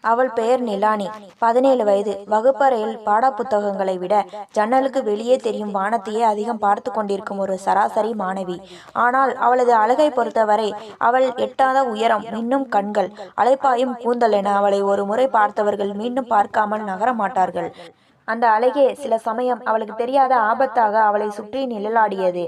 அவள் பெயர் நிலானி. 17 வயது. வகுப்பறையில் பாடப்புத்தகங்களை விட ஜன்னலுக்கு வெளியே தெரியும் வானத்தையே அதிகம் பார்த்து கொண்டிருக்கும் ஒரு சராசரி மாணவி. ஆனால் அவளது அழகை பொறுத்தவரை அவள் எட்டாத உயரம், மின்னும் கண்கள், அலைப்பாயும் கூந்தல் என அவளை ஒரு முறை பார்த்தவர்கள் மீண்டும் பார்க்காமல் நகர மாட்டார்கள். அந்த அழகே சில சமயம் அவளுக்கு தெரியாத ஆபத்தாக அவளை சுற்றி நிழலாடியது.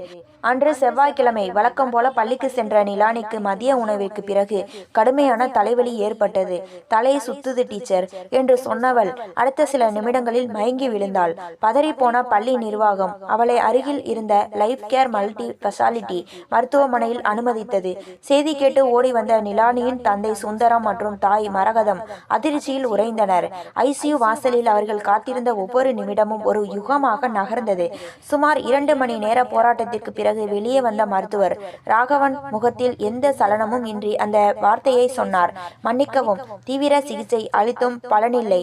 அன்று செவ்வாய்க்கிழமை. வழக்கம் போல பள்ளிக்கு சென்ற நிலானிக்கு மதிய உணவிற்கு பிறகு கடுமையான தலைவலி ஏற்பட்டது. தலை சுத்துது டீச்சர் என்று சொன்னவள் அடுத்த சில நிமிடங்களில் மயங்கி விழுந்தாள். பதறிப்போன பள்ளி நிர்வாகம் அவளை அருகில் இருந்த லைஃப் கேர் மல்டி ஸ்பெஷாலிட்டி மருத்துவமனையில் அனுமதித்தது. செய்தி கேட்டு ஓடி வந்த நிலானியின் தந்தை சுந்தரம் மற்றும் தாய் மரகதம் அதிர்ச்சியில் உறைந்தனர். ஐசியு வாசலில் அவர்கள் காத்திருந்த ஒவ்வொரு நிமிடமும் ஒரு யுகமாக நகர்ந்தது. சுமார் 2 மணி நேர போராட்டத்திற்கு பிறகு வெளியே வந்த மருத்துவர் ராகவன் முகத்தில் எந்த சலனமும் இன்றி அந்த வார்த்தையை சொன்னார். மன்னிக்கவும், தீவிர சிகிச்சை அளித்தும் பலனில்லை.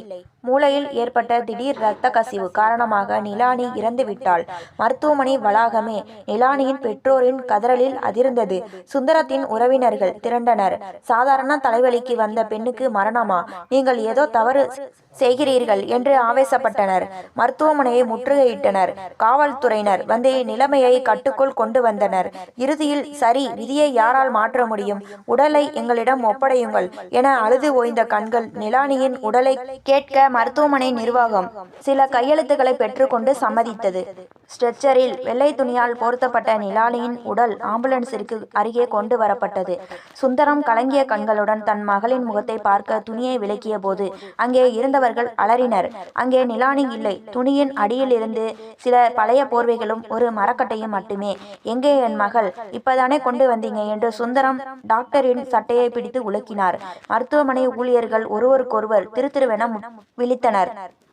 மூளையில் ஏற்பட்ட திடீர் இரத்த கசிவு காரணமாக நிலானி இறந்து விட்டாள். மருத்துவமனை வளாகமே நிலானியின் பெற்றோரின் கதறலில் அதிர்ந்தது. சுந்தரத்தின் உறவினர்கள் திரண்டனர். சாதாரண தலைவலிக்கு வந்த பெண்ணுக்கு மரணமா? நீங்கள் ஏதோ தவறு செய்கிறீர்கள் என்று ஆவேசப்பட்டனர். மருத்துவமனையை முற்றுகையிட்டனர். காவல்துறையினர் வந்து நிலைமையை கட்டுக்குள் கொண்டு வந்தனர். இறுதியில் சரி, விதியை யாரால் மாற்ற முடியும்? உடலை எங்களிடம் ஒப்படையுங்கள் என அழுது ஓய்ந்த கண்கள் நிலானியின் உடலை கேட்க மருத்துவமனை நிர்வாகம் சில கையெழுத்துக்களை பெற்றுக்கொண்டு சம்மதித்தது. ஸ்ட்ரெச்சரில் வெள்ளை துணியால் போர்த்தப்பட்ட நிலானியின் உடல் ஆம்புலன்ஸிற்கு அருகே கொண்டு வரப்பட்டது. சுந்தரம் கலங்கிய கண்களுடன் தன் மகளின் முகத்தை பார்க்க துணியை விலக்கிய போது அங்கே இருந்தவர்கள் அலறினர். அங்கே நிலானி இல்லை. துணியின் அடியிலிருந்து சில பழைய போர்வைகளும் ஒரு மரக்கட்டையும் மட்டுமே. எங்கே என் மகள்? இப்பதானே கொண்டு வந்தீங்க என்று சுந்தரம் டாக்டரின் சட்டையை பிடித்து உலுக்கினார். மருத்துவமனை ஊழியர்கள் ஒருவருக்கொருவர் திருத்திருவென விழித்தனர்.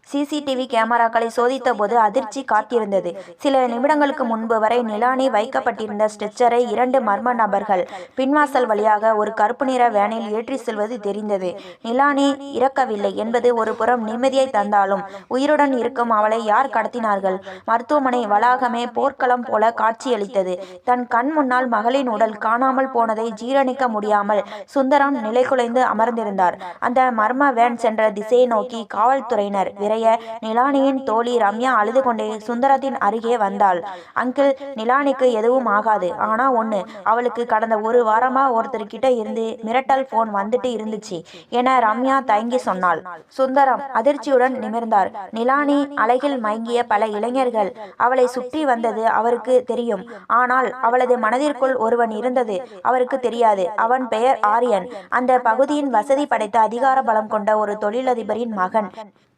சிசிடிவி கேமராக்களை சோதித்த போது அதிர்ச்சி காத்திருந்தது. சில நிமிடங்களுக்கு முன்பு வரை நிலானி வைக்கப்பட்டிருந்த ஸ்ட்ரெச்சரை 2 மர்ம நபர்கள் பின்வாசல் வழியாக ஒரு கருப்பு நிற வேனில் ஏற்றி செல்வது தெரிந்தது. நிலானி இறக்கவில்லை என்பது ஒரு புறம் நிம்மதியை தந்தாலும் உயிருடன் இருக்கும் அவளை யார் கடத்தினார்கள்? மருத்துவமனை வளாகமே போர்க்களம் போல காட்சியளித்தது. தன் கண் முன்னால் மகளின் உடல் காணாமல் போனதை ஜீரணிக்க முடியாமல் சுந்தரம் நிலைகுலைந்து அமர்ந்திருந்தார். அந்த மர்ம வேன் சென்ற திசையை நோக்கி காவல்துறையினர் விரைய நிலானியின் தோழி ரம்யா அழுது கொண்டே சுந்தரத்தின் அருகே வந்தாள். அங்கிள், நிலானிக்கு எதுவும் ஆகாது. ஆனா ஒண்ணு, அவளுக்கு கடந்த 1 வாரமா ஒருத்தர்கிட்ட இருந்து மிரட்டல் போன் வந்துட்டு இருந்துச்சு என ரம்யா தயங்கி சொன்னாள். சுந்தரம் அதிர்ச்சியுடன் நிமிர்ந்தார். நிலானி அழகில் மயங்கிய பல இளைஞர்கள் அவளை சுற்றி வந்தது அவருக்கு தெரியும். ஆனால் அவளது மனதிற்குள் ஒருவன் இருந்தது அவருக்கு தெரியாது. அவன் பெயர் ஆரியன். அந்த பகுதியின் வசதி படைத்த அதிகார பலம் கொண்ட ஒரு தொழிலதிபரின் மகன்.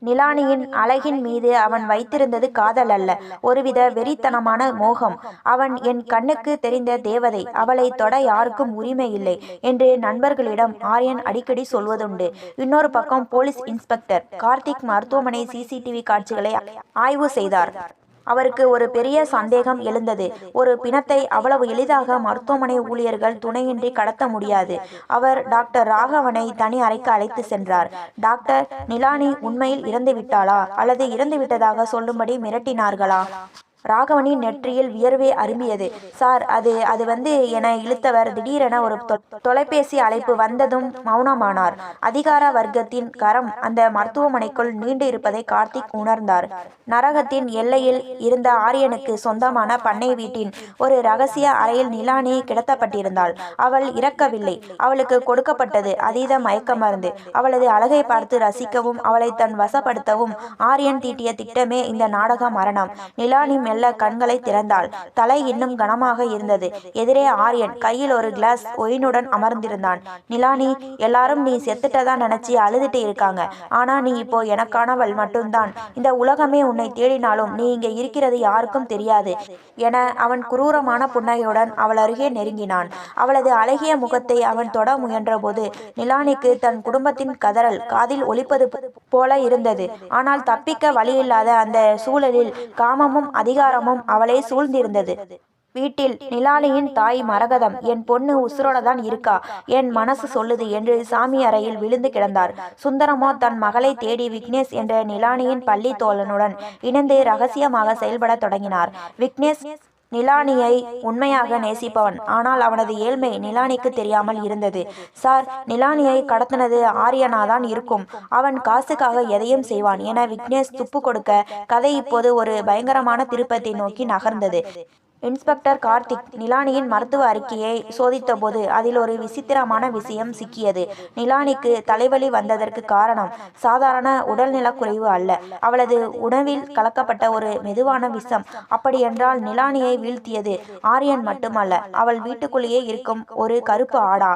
நிலானியின் அழகின் மீது அவன் வைத்திருந்தது காதல் அல்ல, ஒருவித வெறித்தனமான மோகம். அவன் என் கண்ணுக்கு தெரிந்த தேவதை, அவளை தொட யாருக்கும் உரிமை இல்லை என்று நண்பர்களிடம் ஆரியன் அடிக்கடி சொல்வதுண்டு. இன்னொரு பக்கம் போலீஸ் இன்ஸ்பெக்டர் கார்த்திக் மருத்துவமனை சிசிடிவி காட்சிகளை ஆய்வு செய்தார். அவருக்கு ஒரு பெரிய சந்தேகம் எழுந்தது. ஒரு பிணத்தை அவ்வளவு எளிதாக மருத்துவமனை ஊழியர்கள் துணையின்றி கடத்த முடியாது. அவர் டாக்டர் ராகவனை தனி அறைக்கு அழைத்து சென்றார். டாக்டர், நிலானி உண்மையில் இறந்து விட்டாளா அல்லது இறந்து விட்டதாக சொல்லும்படி மிரட்டினார்களா? ராகவனின் நெற்றியில் வியர்வை அரும்பியது. சார், அது என இழுத்தவர் திடீரென ஒரு தொலைபேசி அழைப்பு வந்ததும் மௌனமானார். அதிகார வர்க்கத்தின் கரம் அந்த மருத்துவமனைக்குள் நீண்டு இருப்பதை கார்த்திக் உணர்ந்தார். நரகத்தின் எல்லையில் இருந்த ஆரியனுக்கு சொந்தமான பண்ணை வீட்டின் ஒரு ரகசிய அறையில் நிலானி கிடத்தப்பட்டிருந்தாள். அவள் இறக்கவில்லை. அவளுக்கு கொடுக்கப்பட்டது அதீத மயக்க மருந்து. அவளது அழகை பார்த்து ரசிக்கவும் அவளை தன் வசப்படுத்தவும் ஆரியன் தீட்டிய திட்டமே இந்த நாடக மரணம். நிலானி மெல்ல கண்களை திறந்தாள். தலை இன்னும் கனமாக இருந்தது. எதிரே ஆரியன் கையில் ஒரு கிளாஸ் ஒயினுடன் அமர்ந்திருந்தான். நிலானி, எல்லாரும் நீ செத்துட்டதா நினைச்சு அழுதுட்டு இருக்காங்க. ஆனா நீ இப்போ எனக்கானவள் மட்டும்தான். இந்த உலகமே உன்னை தேடினாலும் நீ இங்க இருக்கிறது யாருக்கும் தெரியாது என அவன் குரூரமான புன்னகையுடன் அவள் அருகே நெருங்கினான். அவளது அழகிய முகத்தை அவன் தொட முயன்ற போது நிலானிக்கு தன் குடும்பத்தின் கதறல் காதில் ஒலிப்பது போல இருந்தது. ஆனால் தப்பிக்க வழியில்லாத அந்த சூழலில் காமமும் அதிகாரமும் அவளை சூழ்ந்திருந்தது. வீட்டில் நிலானியின் தாய் மரகதம், என் பொண்ணு உசுரோட தான் இருக்கா, என் மனசு சொல்லுது என்று சாமி அறையில் விழுந்து கிடந்தார். சுந்தரமோ தன் மகளை தேடி விக்னேஷ் என்ற நிலானியின் பள்ளி தோழனுடன் இணைந்து ரகசியமாக செயல்பட தொடங்கினார். விக்னேஷ் நிலானியை உண்மையாக நேசிப்பவன். ஆனால் அவனது ஏழ்மை நிலானிக்கு தெரியாமல் இருந்தது. சார், நிலானியை கடத்தினது ஆரியனாதான் இருக்கும். அவன் காசுக்காக எதையும் செய்வான் என விக்னேஷ் துப்பு கொடுக்க கதை இப்போது ஒரு பயங்கரமான திருப்பத்தை நோக்கி நகர்ந்தது. இன்ஸ்பெக்டர் கார்த்திக் நிலானியின் மருத்துவ அறிக்கையை சோதித்தபோது அதில் ஒரு விசித்திரமான விஷயம் சிக்கியது. நிலானிக்கு தலைவலி வந்ததற்கு காரணம் சாதாரண உடல்நலக்குறைவு அல்ல, அவளது உணவில் கலக்கப்பட்ட ஒரு மெதுவான விஷம். அப்படியென்றால் நிலானியை வீழ்த்தியது ஆரியன் மட்டுமல்ல, அவள் வீட்டுக்குள்ளேயே இருக்கும் ஒரு கருப்பு ஆடா.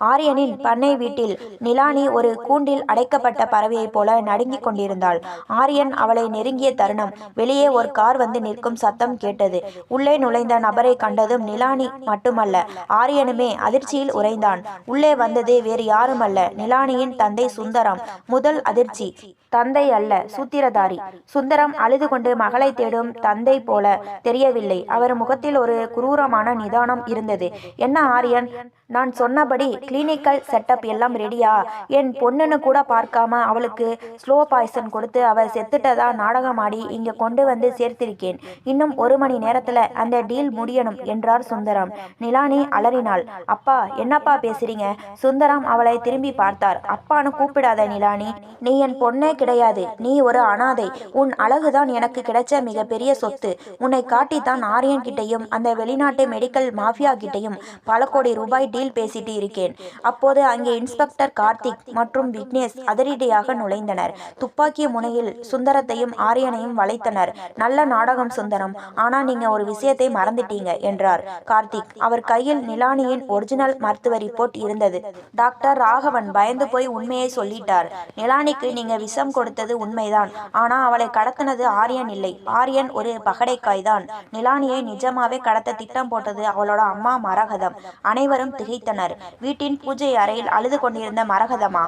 ஆரியனின் பண்ணை வீட்டில் நிலானி ஒரு கூண்டில் அடைக்கப்பட்ட பறவையைப் போல நடுங்கிக் கொண்டிருந்தாள். ஆரியன் அவளை நெருங்கிய தருணம் வெளியே ஒரு கார் வந்து நிற்கும் சத்தம் கேட்டது. உள்ளே நுழைந்த நபரை கண்டதும் நிலானி மட்டுமல்ல, ஆரியனுமே அதிர்ச்சியில் உறைந்தான். உள்ளே வந்தது வேறு யாருமல்ல, நிலானியின் தந்தை சுந்தரம். முதல் அதிர்ச்சி, தந்தை அல்ல, சூத்திரதாரி. சுந்தரம் அழுது கொண்டு மகளை தேடும் தந்தை போல தெரியவில்லை. அவர் முகத்தில் ஒரு குரூரமான நிதானம் இருந்தது. என்ன ஆரியன், நான் சொன்னபடி கிளினிக்கல் செட்டப் எல்லாம் ரெடியா? என் பொண்ணுன்னு கூட பார்க்காம அவளுக்கு ஸ்லோ பாய்சன் கொடுத்து அவள் செத்துட்டதா நாடகமாடி இங்க கொண்டு வந்து சேர்த்திருக்கேன். இன்னும் 1 மணி நேரத்துல அந்த டீல் முடியணும் என்றார் சுந்தரம். நிலானி அலறினாள். அப்பா, என்னப்பா பேசுறீங்க? சுந்தரம் அவளை திரும்பி பார்த்தார். அப்பான்னு கூப்பிடாத நிலானி, நீ என் பொண்ணே கிடையாது. நீ ஒரு அனாதை. உன் அழகுதான் எனக்கு கிடைச்ச மிகப்பெரிய சொத்து. உன்னை காட்டித்தான் ஆரியன் கிட்டையும் அந்த வெளிநாட்டு மெடிக்கல் மாஃபியா கிட்டையும் பல கோடி ரூபாய் டீல் பேசிட்டு இருக்கேன். அப்போது அங்கே இன்ஸ்பெக்டர் கார்த்திக் மற்றும் விக்னேஷ் அதிரடியாக நுழைந்தனர். துப்பாக்கி முனையில் சுந்தரத்தையும் ஆரியனையும் வளைத்தனர். நல்ல நாடகம் சுந்தரம், ஆனா நீங்க ஒரு விஷயத்தை மறந்துட்டீங்க என்றார் கார்த்திக். அவர் கையில் நிலானியின் ஒரிஜினல் மருத்துவ ரிப்போர்ட் இருந்தது. டாக்டர் ராகவன் பயந்து போய் உண்மையை சொல்லிட்டார். நிலானிக்கு நீங்க விஷம் கொடுத்தது உண்மைதான், ஆனா அவளை கடத்தினது ஆரியன் இல்லை. ஆரியன் ஒரு பகடைக்காய்தான். நிலானியை நிஜமாவே கடத்த திட்டம் போட்டது அவளோட அம்மா மரகதம். அனைவரும் திகைத்தனர். வீட்டின் பூஜை அறையில் அழுது கொண்டிருந்த மரகதமா?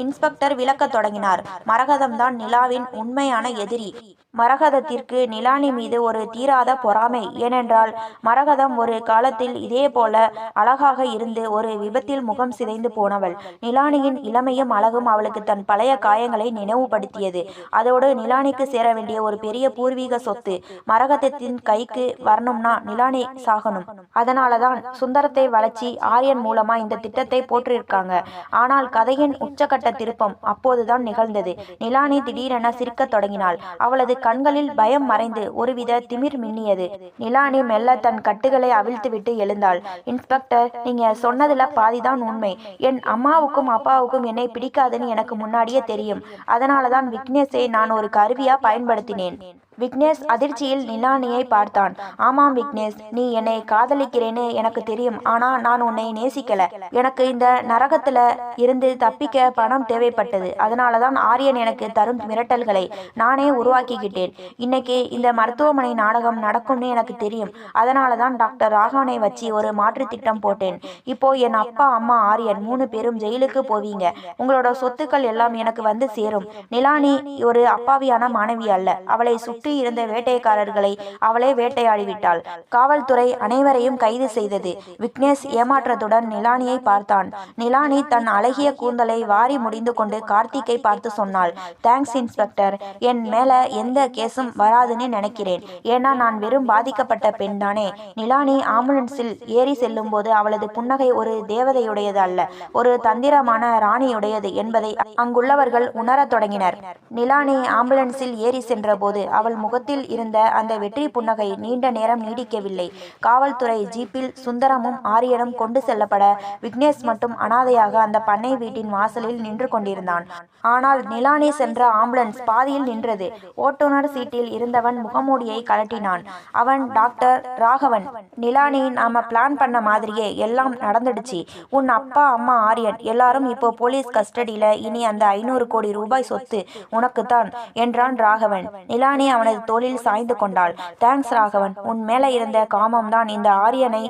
இன்ஸ்பெக்டர் விளக்கத் தொடங்கினார். மரகதம்தான் நிலாவின் உண்மையான எதிரி. மரகதத்திற்கு நிலானி மீது ஒரு தீராத பொறாமை. ஏனென்றால் மரகதம் ஒரு காலத்தில் இதே போல அழகாக இருந்து ஒரு விபத்தில் முகம் சிதைந்து போனவள். நிலானியின் இளமையும் அழகும் அவளுக்கு தன் பழைய காயங்களை நினைவுபடுத்தியது. அதோடு நிலானிக்கு சேர வேண்டிய ஒரு பெரிய பூர்வீக சொத்து மரகதத்தின் கைக்கு வரணும்னா நிலானி சாகணும். அதனாலதான் சுந்தரத்தை வளர்ச்சி ஆரியன் மூலமா இந்த திட்டத்தை போட்டிருக்காங்க. ஆனால் கதையின் உச்சகட்ட திருப்பம் அப்போதுதான் நிகழ்ந்தது. நிலானி திடீரென சிரிக்கத் தொடங்கினாள். அவளது கண்களில் பயம் மறைந்து ஒருவித திமிர் மின்னியது. நிலானி மெல்ல தன் கட்டுகளை அவிழ்த்துவிட்டு எழுந்தாள். இன்ஸ்பெக்டர், நீங்க சொன்னதுல பாதிதான் உண்மை. என் அம்மாவுக்கும் அப்பாவுக்கும் என்னை பிடிக்காதுன்னு எனக்கு முன்னாடியே தெரியும். அதனாலதான் விக்னேஷை நான் ஒரு கருவியா பயன்படுத்தினேன். விக்னேஷ் அதிர்ச்சியில் நிலானியை பார்த்தான். ஆமாம் விக்னேஷ், நீ என்னை காதலிக்கிறேன்னு எனக்கு தெரியும். ஆனா நான் உன்னை நேசிக்கல. எனக்கு இந்த நரகத்துல இருந்து தப்பிக்க பணம் தேவைப்பட்டது. அதனாலதான் ஆரியன் எனக்கு தரும் மிரட்டல்களை நானே உருவாக்கிக்கிட்டேன். இன்னைக்கு இந்த மருத்துவமனை நாடகம் நடக்கும்னு எனக்கு தெரியும். அதனாலதான் டாக்டர் ராகவனை வச்சு ஒரு மாற்று திட்டம் போட்டேன். இப்போ என் அப்பா, அம்மா, ஆரியன் 3 பேரும் ஜெயிலுக்கு போவீங்க. உங்களோட சொத்துக்கள் எல்லாம் எனக்கு வந்து சேரும். நிலானி ஒரு அப்பாவியான மாணவி அல்ல. அவளை சுற்றி இருந்த வேட்டைக்காரர்களை அவளே வேட்டையாடிவிட்டாள். காவல்துறை அனைவரையும் கைது செய்தது. விக்னேஷ் ஏமாற்றத்துடன் நிலானியை பார்த்தான். நிலானி தன் அழகிய கூந்தலை வாரி முடிந்து கொண்டு கார்த்திக்கை பார்த்து சொன்னாள். தேங்க்ஸ் இன்ஸ்பெக்டர், என் மேல எந்த கேஸும் வராதுன்னு நினைக்கிறேன். ஏன்னா நான் வெறும் பாதிக்கப்பட்ட பெண் தானே. நிலானி ஆம்புலன்ஸில் ஏறி செல்லும் போது அவளது புன்னகை ஒரு தேவதையுடையது அல்ல, ஒரு தந்திரமான ராணியுடையது என்பதை அங்குள்ளவர்கள் உணரத் தொடங்கினர். நிலானி ஆம்புலன்ஸில் ஏறி சென்ற போது அவள் முகத்தில் இருந்த அந்த வெற்றி புன்னகை நீண்ட நேரம் நீடிக்கவில்லை. காவல்துறை ஜீப்பில் சுந்தரமும் ஆரியனும் கொண்டு செல்லப்பட விக்னேஷ் மட்டும் அனாதையாக அந்த பண்ணை வீட்டின் வாசலில் நின்று கொண்டிருந்தான். ஆனால் நிலானி சென்ற ஆம்புலன்ஸ் பாதியில் நின்றது. ஓட்டுநர் சீட்டில் இருந்தவன் முகமூடியை கழட்டினான். அவன் டாக்டர் ராகவன். நிலானி, நாம பிளான் பண்ண மாதிரியே எல்லாம் நடந்துடுச்சு. உன் அப்பா, அம்மா, ஆரியன் எல்லாரும் இப்போ போலீஸ் கஸ்டடியில. இனி அந்த 500 கோடி ரூபாய் சொத்து உனக்குத்தான் என்றான் ராகவன். நிலானி அவனது தோளில் சாய்ந்து கொண்டாள். தேங்க்ஸ் ராகவன், உன் மேல இருந்த காமம் தான் இந்த ஆரியனை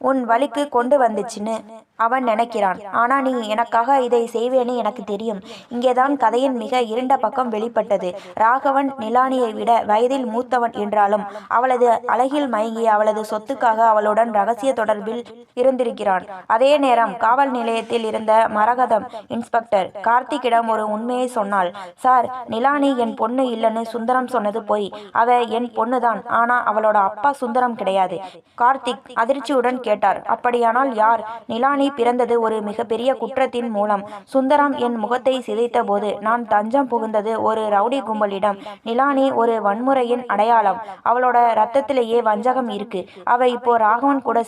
உன் வழிக்கு கொண்டு வந்துச்சுன்னு அவன் நினைக்கிறான். ஆனா நீ எனக்காக இதை செய்வேன்னு எனக்கு தெரியும். இங்கேதான் கதையின் மிக இருண்ட பக்கம் வெளிப்பட்டது. ராகவன் நிலானியை விட வயதில் மூத்தவன் என்றாலும் அவளது அழகில் மயங்கி அவளது சொத்துக்காக அவளுடன் ரகசிய தொடர்பில் இருந்திருக்கிறான். அதே நேரம் காவல் நிலையத்தில் இருந்த மரகதம் இன்ஸ்பெக்டர் கார்த்திக்கிடம் ஒரு உண்மையை சொன்னாள். சார், நிலானி என் பொண்ணு இல்லைன்னு சுந்தரம் சொன்னது போய். அவ என் பொண்ணுதான். ஆனா அவளோட அப்பா சுந்தரம் கிடையாது. கார்த்திக் அதிர்ச்சியுடன் கேட்டார். அப்படியானால் யார்? நிலானி பிறந்தது ஒரு மிகப்பெரிய குற்றத்தின் மூலம். சுந்தரம் என் முகத்தை சிதைத்த போது நான் தஞ்சம் புகுந்தது ஒரு ரவுடி கும்பலிடம். நிலானி ஒரு வன்முறையின் அடையாளம். அவளோட ரத்தத்திலேயே வஞ்சகம் இருக்கு. அவ இப்போ ராகவன் கூட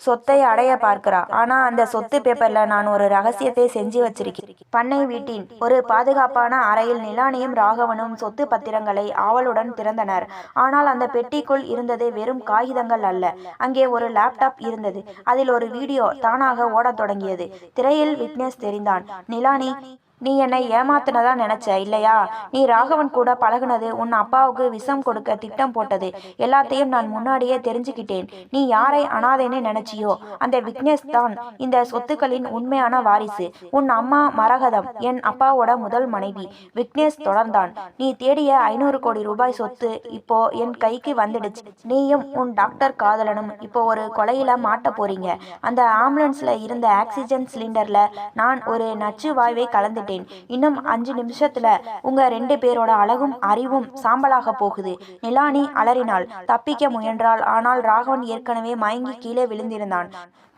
சொத்தை அடைய பார்க்கிறா. ஆனா அந்த சொத்து பேப்பர்ல நான் ஒரு ரகசியத்தை செஞ்சு வச்சிருக்கேன். பண்ணை வீட்டின் ஒரு பாதுகாப்பான அறையில் நிலானியும் ராகவனும் சொத்து பத்திரங்களை ஆவலுடன் திறந்தனர். ஆனால் அந்த பெட்டிக்குள் இருந்தது வெறும் காகிதங்கள் அல்ல. அங்கே ஒரு லேப்டாப் இருந்தது. அதில் ஒரு வீடியோ தானாக ஓடத் தொடங்கியது. திரையில் விக்னேஷ் தெரிந்தான். நிலானி, நீ என்னை ஏமாத்தினதா நினைச்ச இல்லையா? நீ ராகவன் கூட பழகுனது உன் அப்பாவுக்கு விஷம் கொடுக்க திட்டம் போட்டது எல்லாத்தையும் நான் முன்னாடியே தெரிஞ்சுக்கிட்டேன். நீ யாரை அனாதைன்னு நினைச்சியோ அந்த விக்னேஷ் தான் இந்த சொத்துக்களின் உண்மையான வாரிசு. உன் அம்மா மரகதம் என் அப்பாவோட முதல் மனைவி. விக்னேஷ் தொடர்ந்தான். நீ தேடிய 500 கோடி ரூபாய் சொத்து இப்போ என் கைக்கு வந்துடுச்சு. நீயும் உன் டாக்டர் காதலனும் இப்போ ஒரு கொலையில மாட்ட போறீங்க. அந்த ஆம்புலன்ஸ்ல இருந்த ஆக்சிஜன் சிலிண்டர்ல நான் ஒரு நச்சு வாய்வை கலந்துட்டேன். இன்னும் 5 நிமிஷத்துல உங்க 2 பேரோட அழகும் அறிவும் சாம்பலாக போகுது. நிலானி அலறினாள். தப்பிக்க முயன்றாள். ஆனால் ராகவன் ஏற்கனவே மயங்கி கீழே விழுந்திருந்தான்.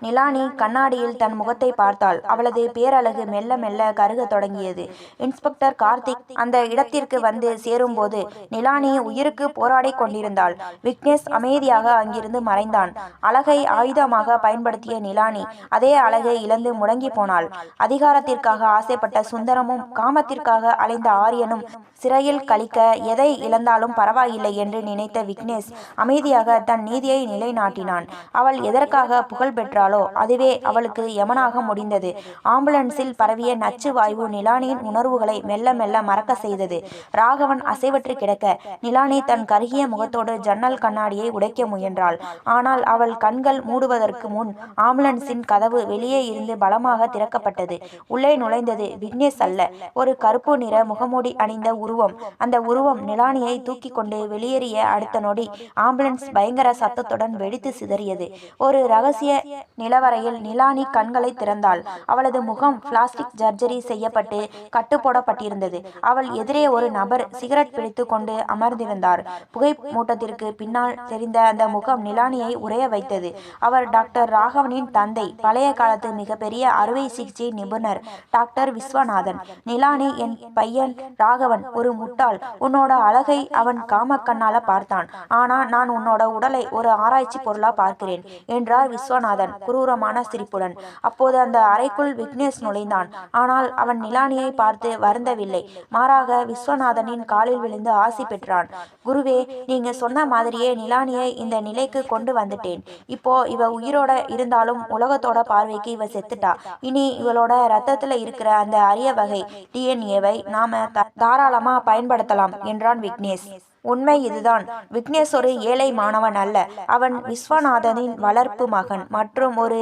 நிலானி கண்ணாடியில் தன் முகத்தை பார்த்தாள். அவளது பேரழகு மெல்ல மெல்ல கருக தொடங்கியது. இன்ஸ்பெக்டர் கார்த்திக் அந்த இடத்திற்கு வந்து சேரும்போது நிலானி உயிருக்கு போராடி கொண்டிருந்தாள். விக்னேஷ் அமைதியாக அங்கிருந்து மறைந்தான். அழகை ஆயுதமாக பயன்படுத்திய நிலானி அதே அழகை இழந்து முடங்கி போனாள். அதிகாரத்திற்காக ஆசைப்பட்ட சுந்தரமும் காமத்திற்காக அலைந்த ஆரியனும் சிறையில் கழிக்க எதை இழந்தாலும் பரவாயில்லை என்று நினைத்த விக்னேஷ் அமைதியாக தன் நீதியை நிலைநாட்டினான். அவள் எதற்காக புகழ் பெற்றாளோ அதுவே அவளுக்கு யமனாக முடிந்தது. ஆம்புலன்ஸில் பரவிய நச்சு வாயு நிலானியின் உணர்வுகளை மெல்ல மெல்ல மறக்க செய்தது. ராகவன் அசைவற்று கிடக்க நிலானி தன் கருகிய முகத்தோடு ஜன்னல் கண்ணாடியை உடைக்க முயன்றாள். ஆனால் அவள் கண்கள் மூடுவதற்கு முன் ஆம்புலன்ஸின் கதவு வெளியே இருந்து பலமாக திறக்கப்பட்டது. உள்ளே நுழைந்தது விக்னேஷ் அல்ல, ஒரு கருப்பு நிற முகமூடி அணிந்த உருவம். அந்த உருவம் நிலானியை தூக்கி கொண்டு வெளியேறிய அடுத்த நொடி ஆம்புலன்ஸ் பயங்கர சத்தத்துடன் வெடித்து சிதறியது. ஒரு ரகசிய நிலவரையில் நிலானி கண்களை திறந்தாள். அவளது முகம் பிளாஸ்டிக் சர்ஜரி செய்யப்பட்டு கட்டு போடப்பட்டிருந்தது. அவள் எதிரே ஒரு நபர் சிகரெட் பிடித்து கொண்டு அமர்ந்திருந்தார். புகை மூட்டத்திற்கு பின்னால் தெரிந்த அந்த முகம் நிலானியை உறைய வைத்தது. அவர் டாக்டர் ராகவனின் தந்தை, பழைய காலத்து மிகப்பெரிய அறுவை சிகிச்சை நிபுணர் டாக்டர் விஸ்வநாதன். நிலானி, என் பையன் ராகவன் ஒரு முட்டாள். உன்னோட அழகை அவன் காம கண்ணால பார்த்தான். ஆனா நான் உன்னோட உடலை ஒரு ஆராய்ச்சி பொருளா பார்க்கிறேன் என்றார் விஸ்வநாதன் குரூரமான சிரிப்புடன். அப்போது அந்த அறைக்குள் விக்னேஷ் நுழைந்தான். ஆனால் அவன் நிலானியை பார்த்து வருந்தவில்லை. மாறாக விஸ்வநாதனின் காலில் விழுந்து ஆசி பெற்றான். குருவே, நீங்க சொன்ன மாதிரியே நிலானியை இந்த நிலைக்கு கொண்டு வந்துட்டேன். இப்போ இவ உயிரோட இருந்தாலும் உலகத்தோட பார்வைக்கு இவ செத்துட்டா. இனி இவளோட ரத்தத்துல இருக்கிற அந்த அரிய வகை டிஎன்ஏவை நாம தாராளமா பயன்படுத்தலாம் என்றான் விக்னேஷ். உண்மை இதுதான். விக்னேஷ் ஒரு ஏழை மாணவன் அல்ல. அவன் விஸ்வநாதனின் வளர்ப்பு மகன் மற்றும் ஒரு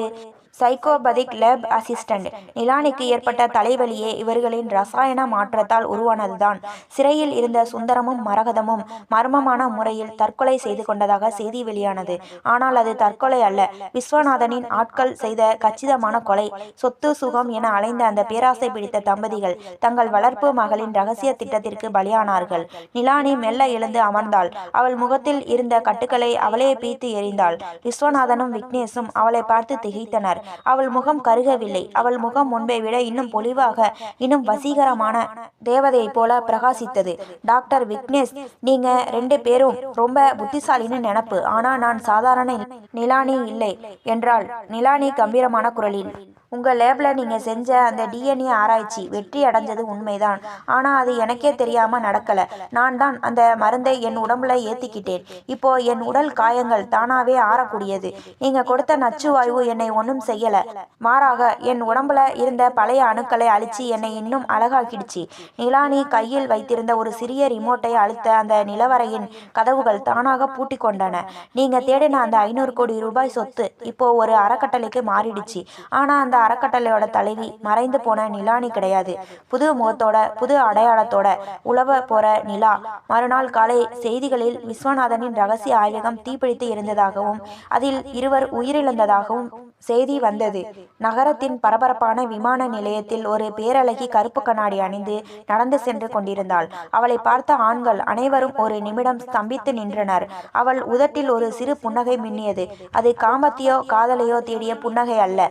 சைக்கோபதிக் லேப் அசிஸ்டன்ட். நிலானிக்கு ஏற்பட்ட தலைவலியே இவர்களின் ரசாயன மாற்றத்தால் உருவானதுதான். சிறையில் இருந்த சுந்தரமும் மரகதமும் மர்மமான முறையில் தற்கொலை செய்து கொண்டதாக செய்தி வெளியானது. ஆனால் அது தற்கொலை அல்ல, விஸ்வநாதனின் ஆட்கள் செய்த கச்சிதமான கொலை. சொத்து சுகம் என அலைந்த அந்த பேராசை பிடித்த தம்பதிகள் தங்கள் வளர்ப்பு மகளின் ரகசிய திட்டத்திற்கு பலியானார்கள். நிலானி மெல்ல எழுந்து அமர்ந்தாள். அவள் முகத்தில் இருந்த கட்டுக்களை அவளே பீத்து எறிந்தாள். விஸ்வநாதனும் விக்னேஷும் அவளை பார்த்து திகைத்தனர். அவள் முகம் கருகவில்லை. அவள் முகம் முன்பை விட இன்னும் பொலிவாக, இன்னும் வசீகரமான தேவதையை போல பிரகாசித்தது. டாக்டர் விக்னேஷ், நீங்க 2 பேரும் ரொம்ப புத்திசாலின்னு நினப்பு. ஆனா நான் சாதாரண நிலானி இல்லை என்றாள் நிலானி கம்பீரமான குரலில். உங்க லேப்ல நீங்க செஞ்ச அந்த டிஎன்ஏ ஆராய்ச்சி வெற்றி அடைஞ்சது உண்மைதான். ஆனா அது எனக்கே தெரியாம நடக்கல. நான் தான் அந்த மருந்தை என் உடம்புல ஏத்திக்கிட்டேன். இப்போ என் உடல் காயங்கள் தானாவே ஆறக்கூடியது. நீங்க கொடுத்த நச்சு வாயு என்னை ஒன்றும் செய்யல. மாறாக என் உடம்புல இருந்த பழைய அணுக்களை அழிச்சு என்னை இன்னும் அழகாக்கிடுச்சு. நிலானி கையில் வைத்திருந்த ஒரு சிறிய ரிமோட்டை அழுத்த அந்த நிலவறையின் கதவுகள் தானாக பூட்டி கொண்டன. நீங்க தேடின அந்த 500 கோடி ரூபாய் சொத்து இப்போ ஒரு அறக்கட்டளைக்கு மாறிடுச்சு. ஆனா அந்த அறக்கட்டளையோட தலைவி மறைந்து போன நிலானி கிடையாது. புது முகத்தோட புது அடையாளத்தோட உழவ போற நிலா. மறுநாள் காலை செய்திகளில் விஸ்வநாதனின் ரகசிய ஆய்வகம் தீப்பிடித்து இருந்ததாகவும் அதில் 2 உயிரிழந்ததாகவும் செய்தி வந்தது. நகரத்தின் பரபரப்பான விமான நிலையத்தில் ஒரு பேரழகி கருப்பு கண்ணாடி அணிந்து நடந்து சென்று கொண்டிருந்தாள். அவளை பார்த்த ஆண்கள் அனைவரும் ஒரு நிமிடம் ஸ்தம்பித்து நின்றனர். அவள் உதட்டில் ஒரு சிறு புன்னகை மின்னியது. அது காமத்தையோ காதலையோ தேடிய புன்னகை அல்ல.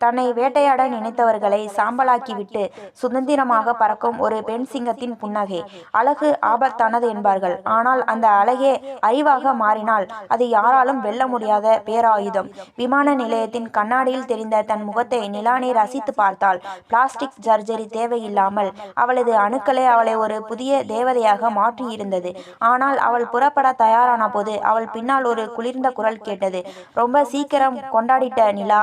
தன்னை வேட்டையாட நினைத்தவர்களை சாம்பலாக்கிவிட்டு சுதந்திரமாக பறக்கும் ஒரு பெண் சிங்கத்தின் புன்னகை. அழகு ஆபத்தானது என்பார்கள். ஆனால் அந்த அழகே அறிவாக மாறினால் அது யாராலும் வெல்ல முடியாத பேராயுதம். விமான நிலையத்தின் கண்ணாடியில் தெரிந்த தன் முகத்தை நிலானி ரசித்து பார்த்தாள். பிளாஸ்டிக் சர்ஜரி தேவையில்லாமல் அவளது அணுக்களே அவளை ஒரு புதிய தேவதையாக மாற்றியிருந்தது. ஆனால் அவள் புறப்பட தயாரான போது அவள் பின்னால் ஒரு குளிர்ந்த குரல் கேட்டது. ரொம்ப சீக்கிரம் கொண்டாடிட்ட நிலா,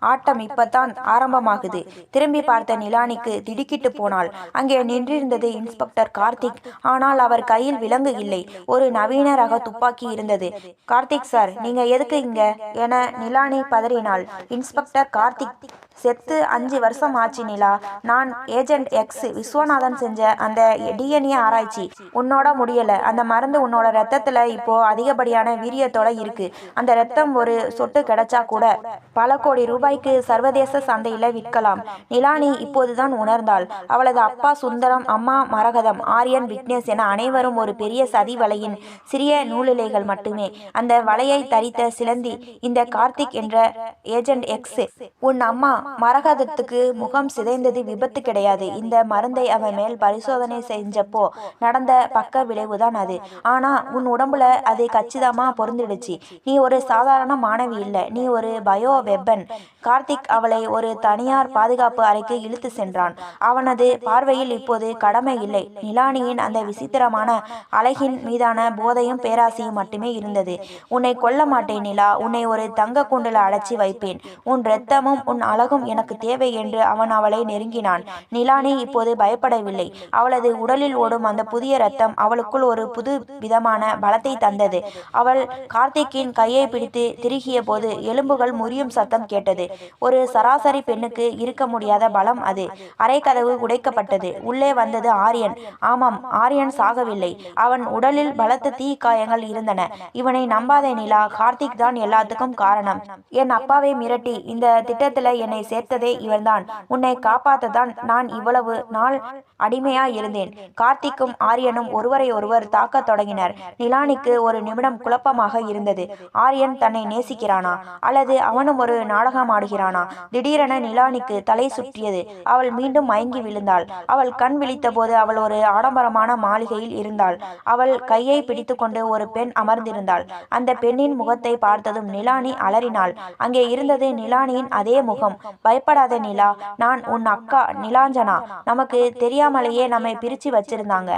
ஆட்டம் இப்பத்தான் ஆரம்பமாகுது. திரும்பி பார்த்த நிலானிக்கு திடுக்கிட்டு போனாள். அங்கே நின்றிருந்தது இன்ஸ்பெக்டர் கார்த்திக். ஆனால் அவர் கையில் விலங்கு இல்லை. ஒரு நவீன ரக துப்பாக்கி இருந்தது. கார்த்திக் சார், நீங்க எதுக்கு இங்க என நிலானி பதறினாள். இன்ஸ்பெக்டர் கார்த்திக், செத்து 5 வருஷம் ஆச்சு நிலா. நான் ஏஜென்ட் எக்ஸ். விஸ்வநாதன் செஞ்ச அந்த டிஎன்ஏ ஆராய்ச்சி உன்னோட முடியல. அந்த மருந்து உன்னோட ரத்தத்துல இப்போ அதிகப்படியான வீரியத்தோட இருக்கு. அந்த ரத்தம் ஒரு சொட்டு கிடைச்சா கூட பல கோடி ரூபாய்க்கு சர்வதேச சந்தையில விற்கலாம். நிலானி இப்போதுதான் உணர்ந்தாள். அவளது அப்பா சுந்தரம், அம்மா மரகதம், ஆரியன், விக்னேஷ் என அனைவரும் ஒரு பெரிய சதி வலையின் சிறிய நூலிழைகள் மட்டுமே. அந்த வலையை தரித்த சிலந்தி இந்த கார்த்திக் என்ற ஏஜென்ட் எக்ஸ். உன் அம்மா மரகதத்துக்கு முகம் சிதைந்தது விபத்து கிடையாது. இந்த மருந்தை அவன் மேல் பரிசோதனை செஞ்சப்போ நடந்த பக்க விளைவுதான் அது. ஆனா உன் உடம்புல அது கச்சிதமா பொருந்திடுச்சு. நீ ஒரு சாதாரண மாணவி இல்ல, நீ ஒரு பயோ வெப்பன். கார்த்திக் அவளை ஒரு தனியார் பாதுகாப்பு அறைக்கு இழுத்து சென்றான். அவனது பார்வையில் இப்போது கடமை இல்லை, நிலானியின் அந்த விசித்திரமான அழகின் மீதான போதையும் பேராசையும் மட்டுமே இருந்தது. உன்னை கொல்ல மாட்டேன் நிலா, உன்னை ஒரு தங்க கூண்டுல அடைச்சி வைப்பேன். உன் இரத்தமும் உன் அழகும் எனக்கு தேவை என்று அவன் அவளை நெருங்கினான். நிலானி இப்போது பயப்படவில்லை. அவளது உடலில் ஓடும் அந்த புதிய இரத்தம் அவளுக்குள் ஒரு புது விதமான பலத்தை தந்தது. அவள் கார்த்திக்கின் கையை பிடித்து திருகிய போது எலும்புகள் முறியும் சத்தம் கேட்டது. ஒரு சராசரி பெண்ணுக்கு இருக்க முடியாத பலம் அது. அரை கதவு உடைக்கப்பட்டது. உள்ளே வந்தது ஆரியன். ஆமாம், ஆரியன் சாகவில்லை. அவன் உடலில் பலத்த தீ காயங்கள் இருந்தன. இவனை நம்பாதே நிலா, கார்த்திக் தான் எல்லாத்துக்கும் காரணம். என் அப்பாவை மிரட்டி இந்த திட்டத்துல என்னை சேர்த்ததே இவன்தான். உன்னை காப்பாத்ததான் நான் இவ்வளவு நாள் அடிமையா இருந்தேன். கார்த்திக்கும் ஆரியனும் ஒருவரை ஒருவர் தாக்க தொடங்கினர். நிலானிக்கு ஒரு நிமிடம் குழப்பமாக இருந்தது. ஆரியன் தன்னை நேசிக்கிறானா அல்லது அவனும் ஒரு நாடகம் ஆடுகிறானா? திடீரென நிலானிக்கு தலை சுற்றியது. அவள் மீண்டும் மயங்கி விழுந்தாள். அவள் கண் விழித்த போது அவள் ஒரு ஆடம்பரமான மாளிகையில் இருந்தாள். அவள் கையை பிடித்து கொண்டு ஒரு பெண் அமர்ந்திருந்தாள். அந்த பெண்ணின் முகத்தை பார்த்ததும் நிலானி அலறினாள். அங்கே இருந்தது நிலானியின் அதே முகம். பயப்படாத நிலா, நான் உன் அக்கா நிலாஞ்சனா. நமக்கு தெரியாமலேயே நம்மை பிரிச்சு வச்சிருந்தாங்க.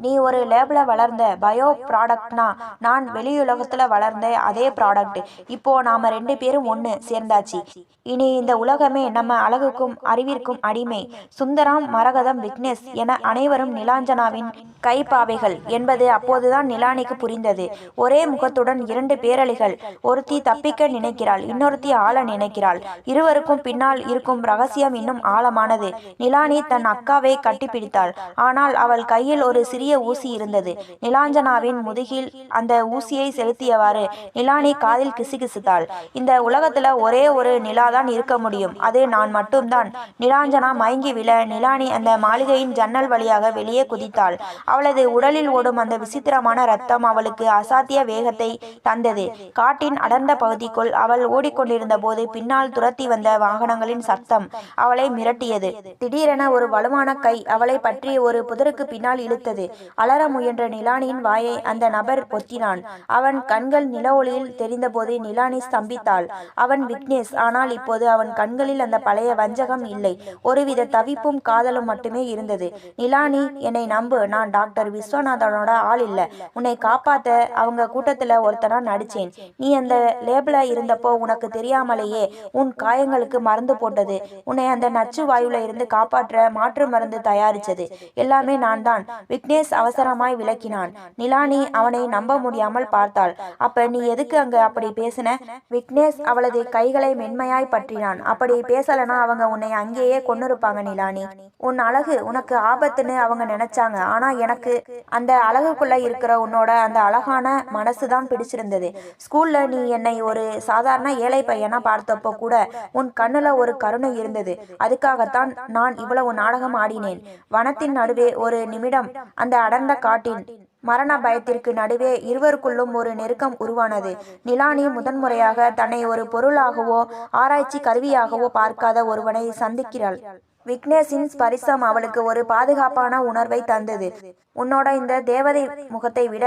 நீ ஒரு லேபில் வளர்ந்த பயோ ப்ராடக்ட்னா நான் வெளியுலகத்துல வளர்ந்த அதே ப்ராடக்ட். இப்போ நாம 2 பேரும் ஒன்று சேர்ந்தாச்சு. இனி இந்த உலகமே நம்ம அழகுக்கும் அறிவிற்கும் அடிமை. சுந்தரம், மரகதம், விக்னேஷ் என அனைவரும் நிலாஞ்சனாவின் கைப்பாவைகள் என்பது அப்போதுதான் நிலானிக்கு புரிந்தது. ஒரே முகத்துடன் 2 பேரழிகள். ஒருத்தி தப்பிக்க நினைக்கிறாள், இன்னொருத்தி ஆள நினைக்கிறாள். இருவருக்கும் பின்னால் இருக்கும் ரகசியம் இன்னும் ஆழமானது. நிலானி தன் அக்காவை கட்டிப்பிடித்தாள். ஆனால் அவள் கையில் ஒரு சிறிய ஊசி இருந்தது. நிலாஞ்சனாவின் முதுகில் அந்த ஊசியை செலுத்தியவாறு நிலானி காதில் கிசுகிசுத்தாள். இந்த உலகத்துல ஒரே ஒரு நிலாதான் இருக்க முடியும், அது நான் மட்டும்தான். நிலாஞ்சனா மயங்கி விழ நிலானி அந்த மாளிகையின் ஜன்னல் வழியாக வெளியே குதித்தாள். அவளது உடலில் ஓடும் அந்த விசித்திரமான ரத்தம் அவளுக்கு அசாத்திய வேகத்தை தந்தது. காட்டின் அடர்ந்த பகுதிக்குள் அவள் ஓடிக்கொண்டிருந்த போது பின்னால் துரத்தி வந்த வாகனங்களின் சத்தம் அவளை மிரட்டியது. திடீரென ஒரு வலுவான கை அவளை பற்றி ஒரு புதருக்கு பின்னால் இழுத்தது. அலற முயன்ற நிலானியின் வாயை அந்த நபர் பொத்தினான். அவன் கண்கள் நில ஒளியில் தெரிந்தபோது நிலானி ஸ்தம்பித்தாள். அவன் விக்னேஷ். ஆனால் இப்போது அவன் கண்களில் அந்த பழைய வஞ்சகம் இல்லை. ஒருவித தவிப்பும் காதலும் மட்டுமே இருந்தது. நிலானி, என்னை நம்பு. நான் டாக்டர் விஸ்வநாதனோட ஆள் இல்ல. உன்னை காப்பாத்த அவங்க கூட்டத்துல ஒருத்தனா நடிச்சேன். நீ அந்த லேபிள இருந்தப்போ உனக்கு தெரியாமலேயே உன் காயங்களுக்கு மருந்து போட்டது, உன்னை அந்த நச்சு வாயுல இருந்து காப்பாற்ற மாற்று மருந்து தயாரிச்சது எல்லாமே நான் தான். விக்னேஷ் அவசரமாய் விளக்கினான். நிலானி அவனை நம்ப முடியாமல் பார்த்தாள். அப்ப நீ எதுக்கு அங்க அப்படி பேசின? விக்னேஷ் அவளது கைகளை மென்மையாய் பற்றினான். அப்படி பேசலனா அவங்க உன்னை அங்கேயே கொன்னிருப்பாங்க நிலானி. உன் அழகு உனக்கு ஆபத்துன்னு அவங்க நினைச்சாங்க. ஆனா எனக்கு அந்த அழகுக்குள்ள இருக்கிற உன்னோட அந்த அழகான மனசுதான் பிடிச்சிருந்தது. ஸ்கூல்ல நீ என்னை ஒரு சாதாரண ஏழை பையனா பார்த்தப்போ கூட உன் கண்ணுல ஒரு கருணை இருந்தது. அதுக்காகத்தான் நான் இவ்வளவு நாடகம் ஆடினேன். வனத்தின் நடுவே ஒரு நிமிடம், அந்த அடர்ந்த காட்டின் மரண பயத்திற்கு நடுவே இருவருக்குள்ளும் ஒரு நெருக்கம் உருவானது. நிலானி முதன்முறையாக தன்னை ஒரு பொருளாகவோ ஆராய்ச்சி கருவியாகவோ பார்க்காத ஒருவனை சந்திக்கிறாள். விக்னேஷின் ஸ்பரிசம் அவளுக்கு ஒரு பாதுகாப்பான உணர்வை தந்தது. உன்னோட இந்த தேவதை முகத்தை விட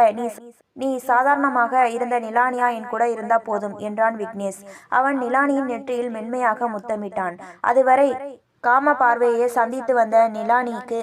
நீ சாதாரணமாக இருந்த நிலானியா என் கூட இருந்தா போதும் என்றான் விக்னேஷ். அவன் நிலானியின் நெற்றியில் மென்மையாக முத்தமிட்டான். அதுவரை காம பார்வையை சந்தித்து வந்த நிலானிக்கு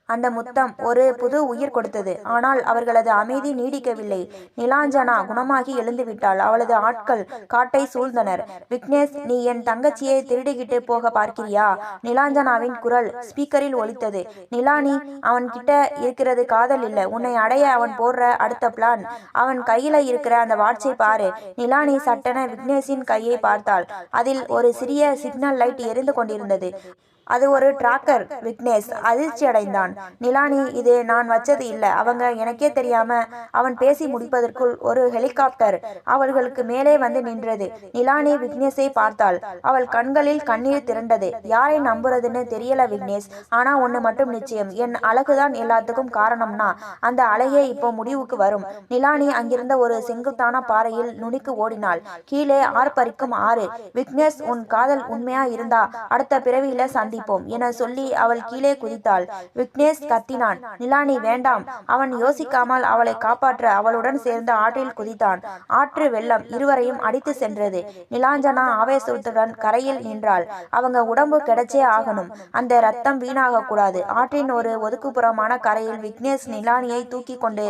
அந்த முத்தம் ஒரு புது உயிர் கொடுத்தது. ஆனால் அவர்களது அமைதி நீடிக்கவில்லை. நிலாஞ்சனா குணமாகி எழுந்துவிட்டாள். அவளது ஆட்கள் காட்டை சூழ்ந்தனர். விக்னேஷ், நீ என் தங்கச்சியை திருடிக்கிட்டு போக பார்க்கிறியா? நிலாஞ்சனாவின் குரல் ஸ்பீக்கரில் ஒலித்தது. நிலானி, அவன் கிட்ட இருக்கிறது காதல் இல்ல, உன்னை அடைய அவன் போடுற அடுத்த பிளான். அவன் கையில இருக்கிற அந்த வாட்சை பாரு. நிலானி சட்டென விக்னேஷின் கையை பார்த்தாள். அதில் ஒரு சிறிய சிக்னல் லைட் எரிந்து கொண்டிருந்தது. அது ஒரு டிராக்கர். விக்னேஷ் அதிர்ச்சி அடைந்தான். நிலானி, இது நான் வச்சது இல்ல. அவங்க எனக்கே தெரியாம அவன் பேசி முடிப்பதற்குள் ஒரு ஹெலிகாப்டர் அவர்களுக்கு மேலே வந்து நின்றது. நிலானி விக்னேஷை பார்த்தாள். அவள் கண்களில் கண்ணீர் திரண்டது. யாரை நம்புறதுன்னு தெரியல விக்னேஷ். ஆனா ஒண்ணு மட்டும் நிச்சயம், என் அழகுதான் எல்லாத்துக்கும் காரணம்னா அந்த அழகே இப்போ முடிவுக்கு வரும். நிலானி அங்கிருந்த ஒரு செங்குத்தான பாறையில் நுனிக்கு ஓடினாள். கீழே ஆர்ப்பரிக்கும் ஆறு. விக்னேஷ், உன் காதல் உண்மையா இருந்தா அடுத்த பிறவியில சந்தி என சொல்லி அவள் கீழே குதித்தாள். விக்னேஷ் கத்தினான். நிலானி, வேண்டாம். அவன் யோசிக்காமல் அவளை காப்பாற்ற அவளுடன் சேர்ந்து ஆற்றில் குதித்தான். ஆற்று வெள்ளம் இருவரையும் அடித்து சென்றது. நிலாஞ்சனா ஆவேசத்துடன் கரையில் நின்றாள். அவங்க உடம்பு கிடைச்சே ஆகணும். அந்த ரத்தம் வீணாக கூடாது. ஆற்றின் ஒரு ஒதுக்குப்புறமான கரையில் விக்னேஷ் நிலானியை தூக்கி கொண்டு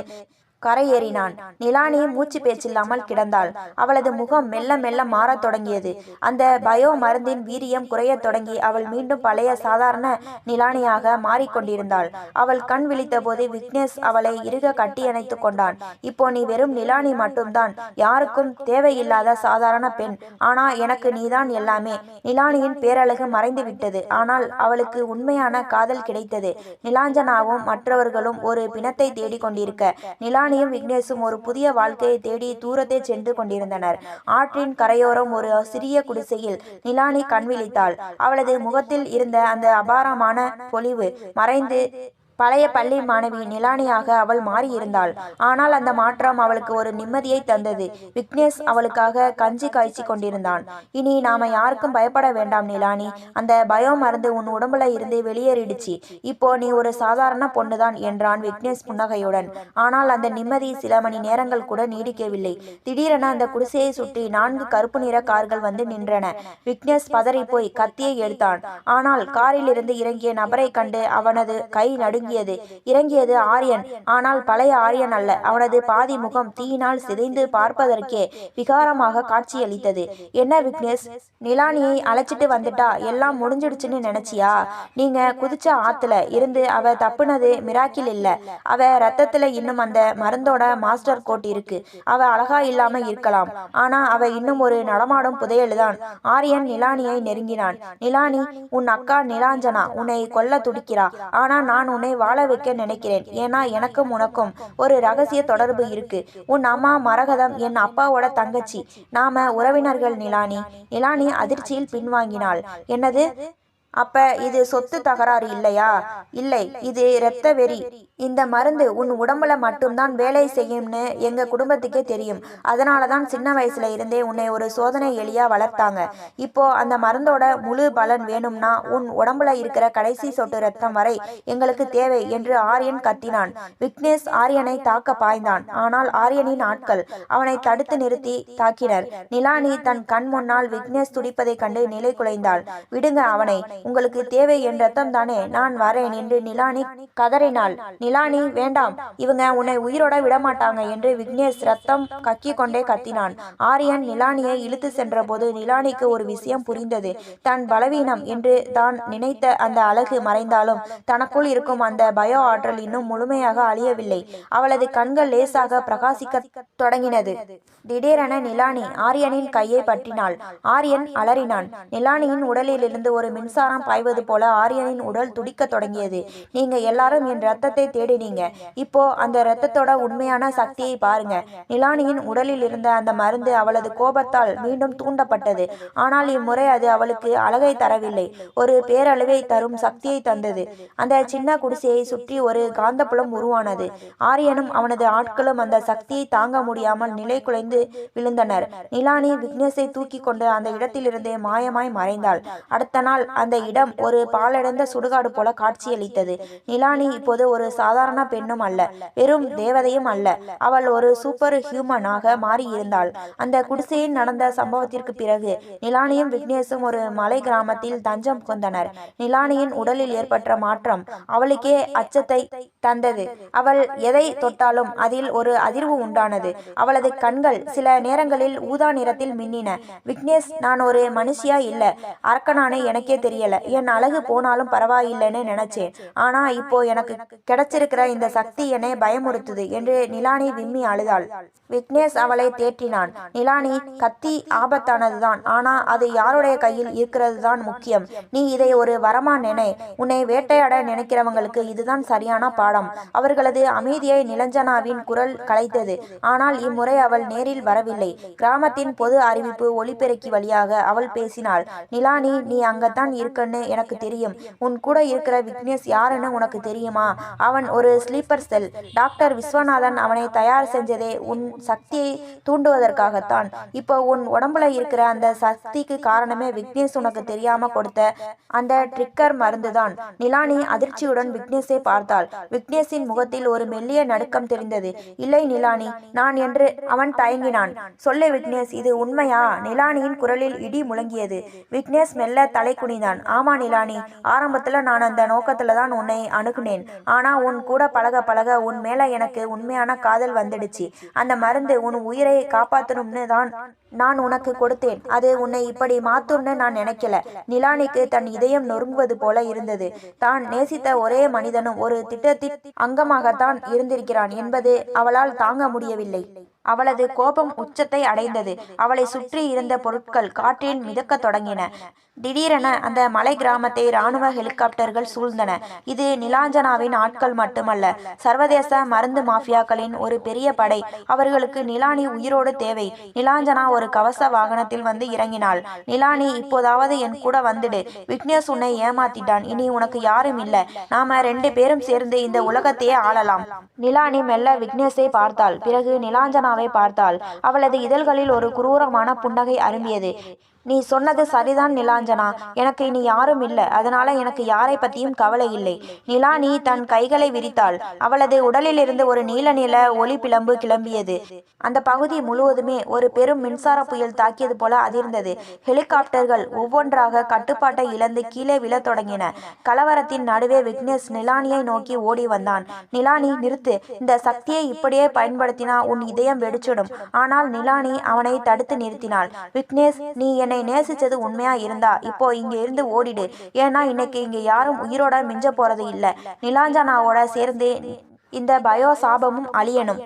கரையேறினான். நிலானி மூச்சு பேச்சில்லாமல் கிடந்தாள். அவளது முகம் மெல்ல மெல்ல மாறத் தொடங்கியது. அந்த பயோ மருந்தின் வீரியம் குறையத் தொடங்கி அவள் மீண்டும் பழைய சாதாரண நிலானியாக மாறிக்கொண்டிருந்தாள். அவள் கண் விழித்த போது விக்னேஷ் அவளை இறுக கட்டியணைத்து கொண்டான். இப்போ நீ வெறும் நிலானி மட்டும்தான், யாருக்கும் தேவையில்லாத சாதாரண பெண். ஆனா எனக்கு நீதான் எல்லாமே. நிலானியின் பேரழகு மறைந்து விட்டது. ஆனால் அவளுக்கு உண்மையான காதல் கிடைத்தது. நிலாஞ்சனாவும் மற்றவர்களும் ஒரு பிணத்தை தேடிக் கொண்டிருக்க நிலானியும் விக்னேஷும் ஒரு புதிய வாழ்க்கையை தேடி தூரத்தை சென்று கொண்டிருந்தனர். ஆற்றின் கரையோரம் ஒரு சிறிய குடிசையில் நிலானி கண்விழித்தாள். அவளது முகத்தில் இருந்த அந்த அபாரமான பொலிவு மறைந்து பழைய பள்ளி மாணவி நிலானியாக அவள் மாறியிருந்தாள். ஆனால் அந்த மாற்றம் அவளுக்கு ஒரு நிம்மதியை தந்தது. விக்னேஷ் அவளுக்காக கஞ்சி காய்ச்சி கொண்டிருந்தான். இனி நாம யாருக்கும் பயப்பட வேண்டாம் நிலானி. அந்த பயோ மருந்து உன் உடம்புல இருந்து வெளியேறிடுச்சு. இப்போ நீ ஒரு சாதாரண பொண்ணுதான் என்றான் விக்னேஷ் புன்னகையுடன். ஆனால் அந்த நிம்மதி சில மணி நேரங்கள் கூட நீடிக்கவில்லை. திடீரென அந்த குடிசையை சுற்றி 4 கருப்பு நிற கார்கள் வந்து நின்றன. விக்னேஷ் பதறி போய் கத்தியை எடுத்தான். ஆனால் காரில் இருந்து இறங்கிய நபரை கண்டு அவனது கை நடுங்கி இறங்கியது ஆரியன். ஆனால் பழைய ஆரியன் அல்ல. அவனது பாதி முகம் தீயினால் சிதைந்து பார்ப்பதற்கே விகாரமாக காட்சியளித்தது. என்ன விக்னேஷ், நிலானியை அழைச்சிட்டு வந்துட்டா எல்லாம் முடிஞ்சிடுச்சுன்னு நினைச்சியா? நீங்க குதிச்ச ஆத்துல இருந்து அவ தப்புனது மிராக்கில் இல்ல. அவ ரத்தத்துல இன்னும் அந்த மருந்தோட மாஸ்டர் கோட் இருக்கு. அவ அழகா இல்லாம இருக்கலாம், ஆனா அவ இன்னும் ஒரு நடமாடும் புதையல்தான். ஆரியன் நிலானியை நெருங்கினான். நிலானி, உன் அக்கா நிலாஞ்சனா உன்னை கொல்ல துடிக்கிறா. ஆனா நான் உன்னை வாழ வைக்க நினைக்கிறேன். ஏன்னா எனக்கும் உனக்கும் ஒரு ரகசிய தொடர்பு இருக்கு. உன் அம்மா மரகதம் என் அப்பாவோட தங்கச்சி. நாம உறவினர்கள் நிலானி. நிலானி அதிர்ச்சியில் பின்வாங்கினாள். என்னது? அப்ப இது சொத்து தகராறு இல்லையா? இல்லை, இது இரத்த வெறி. இந்த மருந்து உன் உடம்புல மட்டும்தான் வேலை செய்யும்னு எங்க குடும்பத்துக்கே தெரியும். அதனாலதான் சின்ன வயசுல இருந்தே உன்னை ஒரு சோதனை எலியா வளர்த்தாங்க. இப்போ அந்த மருந்தோட முழு பலன் வேணும்னா உன் உடம்புல இருக்கிற கடைசி சொட்டு ரத்தம் வரை எங்களுக்கு தேவை என்று ஆரியன் கத்தினான். விக்னேஷ் ஆரியனை தாக்க பாய்ந்தான். ஆனால் ஆரியனின் ஆட்கள் அவனை தடுத்து நிறுத்தி தாக்கினர். நிலானி தன் கண் முன்னால் விக்னேஷ் துடிப்பதை கண்டு நிலை குலைந்தாள். விடுங்க அவனை, உங்களுக்கு தேவை என் ரத்தம் தானே, நான் வரேன் என்று நிலானி கதறினாள். நிலானி, வேண்டாம், இவங்க உன்னை உயிரோட விடமாட்டாங்க என்று விக்னேஷ் ரத்தம் கக்கி கொண்டே கத்தினான். ஆரியன் நிலானியை இழுத்து சென்ற போது நிலானிக்கு ஒரு விஷயம் புரிந்தது. தன் பலவீனம் என்று தான் நினைத்த அந்த அழகு மறைந்தாலும் தனக்குள் இருக்கும் அந்த பயோ ஆற்றல் இன்னும் முழுமையாக அழியவில்லை. அவளது கண்கள் லேசாக பிரகாசிக்க தொடங்கினது. திடீரென நிலானி ஆரியனின் கையை பற்றினாள். ஆரியன் அலறினான். நிலானியின் உடலிலிருந்து ஒரு மின்சாரம் பாய்வது போல ஆரியனின் உடல் துடிக்க தொடங்கியது. நீங்க எல்லாரும் என் ரத்தத்தை தேடினீங்க. இப்போ அந்த ரத்தத்தோட உண்மையான சக்தியை பாருங்க. நிலானியின் உடலில் இருந்த அந்த மருந்து அவளது கோபத்தால் மீண்டும் தூண்டப்பட்டது. ஆனால் இம்முறை அது அவளுக்கு அழகை தரவில்லை, ஒரு பேரழிவை தரும் சக்தியை தந்தது. அந்த சின்ன குடிசையை சுற்றி ஒரு காந்தப்புலம் உருவானது. ஆரியனும் அவனது ஆட்களும் அந்த சக்தியை தாங்க முடியாமல் நிலை குலைந்து விழுந்தனர். நிலானி விக்னேஷை தூக்கி கொண்டு அந்த இடத்திலிருந்தே மாயமாய் மறைந்தாள். அடுத்த நாள் அந்த இடம் ஒரு பாலடைந்த சுடுகாடு போல காட்சியளித்தது. நிலானி இப்போது ஒரு சாதாரண பெண்ணும் அல்ல, வெறும் தேவதையும் அல்ல. அவள் ஒரு சூப்பர் ஹியூமனாக மாறி இருந்தாள். அந்த குடிசையில் நடந்த சம்பவத்திற்கு பிறகு நிலானியும் விக்னேஷும் ஒரு மலை கிராமத்தில் தஞ்சம் புகுந்தனர். நிலானியின் உடலில் ஏற்பட்ட மாற்றம் அவளுக்கே அச்சத்தை தந்தது. அவள் எதை தொட்டாலும் அதில் ஒரு அதிர்வு உண்டானது. அவளது கண்கள் சில நேரங்களில் ஊதா நிறத்தில் மின்னின. விக்னேஷ், நான் ஒரு மனுஷியா இல்ல, அரக்கனானே எனக்கே தெரியல. என் அழகு போனாலும் பரவாயில்லைன்னு நினைச்சேன். ஆனா இப்போ எனக்கு கிடைச்சிருக்கிற இந்த சக்தி என்னை பயமுறுத்துது என்று நிலானி விம்மி அழுதாள். விக்னேஷ் அவளை தேற்றினான். நிலானி, கத்தி ஆபத்தானதுதான், ஆனா அது யாருடைய கையில் இருக்கிறது தான் முக்கியம். நீ இதை ஒரு வரமா நினை. உன்னை வேட்டையாட நினைக்கிறவங்களுக்கு இதுதான் சரியான பாடம். அவர்களது அமைதியை நிலஞ்சனாவின் குரல் கலைத்தது. ஆனால் இம்முறை அவள் நேரில் வரவில்லை. கிராமத்தின் பொது அறிவிப்பு ஒலிபெருக்கி வழியாக அவள் பேசினாள். நிலானி, நீ அங்கத்தான் இருக்கன்னு எனக்கு தெரியும். உன் கூட இருக்கிற விக்னேஷ் யாருன்னு உனக்கு தெரியுமா? அவன் ஒரு ஸ்லீப்பர் செல். டாக்டர் விஸ்வநாதன் அவனை தயார் செஞ்சதே உன் சக்தியை தூண்டுவதற்காகத்தான். இப்போ உன் உடம்புல இருக்கிற அந்த சக்திக்கு காரணமே விக்னேஷ் உனக்கு தெரியாம கொடுத்த அந்த ட்ரிக்கர் மருந்துதான். நிலானி அதிர்ச்சியுடன் விக்னேஷை பார்த்தாள். விக்னேஷின் முகத்தில் ஒரு மெல்லிய நடுக்கம் தெரிந்தது. இல்லை நிலானி, நான் என்று அவன் தயங்கினான். சொல்லு விக்னேஷ், இது உண்மையா? நிலானியின் குரலில் இடி முழங்கியது. விக்னேஷ் மெல்ல தலை குனிந்தான். ஆமா நிலானி, ஆரம்பத்துல நான் அந்த நோக்கத்துல தான் உன்னை அணுகுனேன். ஆனா உன் கூட பழக பழக உன் மேல எனக்கு உண்மையான காதல் வந்துடுச்சு. அந்த மருந்து உன் உயிரை காப்பாற்றணும்னு தான் நான் உனக்கு கொடுத்தேன். அது உன்னை இப்படி மாத்தும்னு நான் நினைக்கல. நிலானிக்கு தன் இதயம் நொறுங்குவது போல இருந்தது. தான் நேசித்த ஒரே மனிதனும் ஒரு திட்டத்தின் அங்கமாகத்தான் இருந்திருக்கிறான் என்பது அவளால் தாங்க முடியவில்லை. அவளது கோபம் உச்சத்தை அடைந்தது. அவளை சுற்றி இருந்த பொருட்கள் காற்றில் மிதக்க தொடங்கின. திடீரென அந்த மலை கிராமத்தை இராணுவ ஹெலிகாப்டர்கள் சூழ்ந்தன. இது நிலாஞ்சனாவின் ஆட்கள் மட்டுமல்ல, சர்வதேச மருந்து மாஃபியாக்களின் ஒரு பெரிய படை. அவர்களுக்கு நிலானி உயிரோடு தேவை. நிலாஞ்சனா ஒரு கவச வாகனத்தில் வந்து இறங்கினாள். நிலானி, இப்போதாவது என் கூட வந்துடு. விக்னேஷ் உன்னை ஏமாத்திட்டான். இனி உனக்கு யாரும் இல்ல. நாம 2 பேரும் சேர்ந்து இந்த உலகத்தையே ஆளலாம். நிலானி மெல்ல விக்னேஷை பார்த்தாள். பிறகு நிலாஞ்சனாவை பார்த்தாள். அவளது இதழ்களில் ஒரு குரூரமான புன்னகை அரும்பியது. நீ சொன்னது சரிதான் நிலாஞ்சனா, எனக்கு இனி யாரும் இல்லை. அதனால எனக்கு யாரை பற்றியும் கவலை இல்லை. நிலானி தன் கைகளை விரித்தாள். அவளது உடலிலிருந்து ஒரு நீல நில ஒளி பிளம்பு கிளம்பியது. அந்த பகுதி முழுவதுமே ஒரு பெரும் மின்சார புயல் தாக்கியது போல அதிர்ந்தது. ஹெலிகாப்டர்கள் ஒவ்வொன்றாக கட்டுப்பாட்டை இழந்து கீழே விழத் தொடங்கின. கலவரத்தின் நடுவே விக்னேஷ் நிலானியை நோக்கி ஓடி வந்தான். நிலானி, நிறுத்து. இந்த சக்தியை இப்படியே பயன்படுத்தினா உன் இதயம் வெடிச்சிடும். ஆனால் நிலானி அவனை தடுத்து நிறுத்தினாள். விக்னேஷ், நீ என்னை நேசிச்சது உண்மையா இருந்தா இப்போ இங்க இருந்து ஓடிடு. ஏன்னா இன்னைக்கு இங்க யாரும் உயிரோட மிஞ்ச போறது இல்ல. நிலாஞ்சனாவோட சேர்ந்து இந்த பயோ சாபமும் அழியணும்.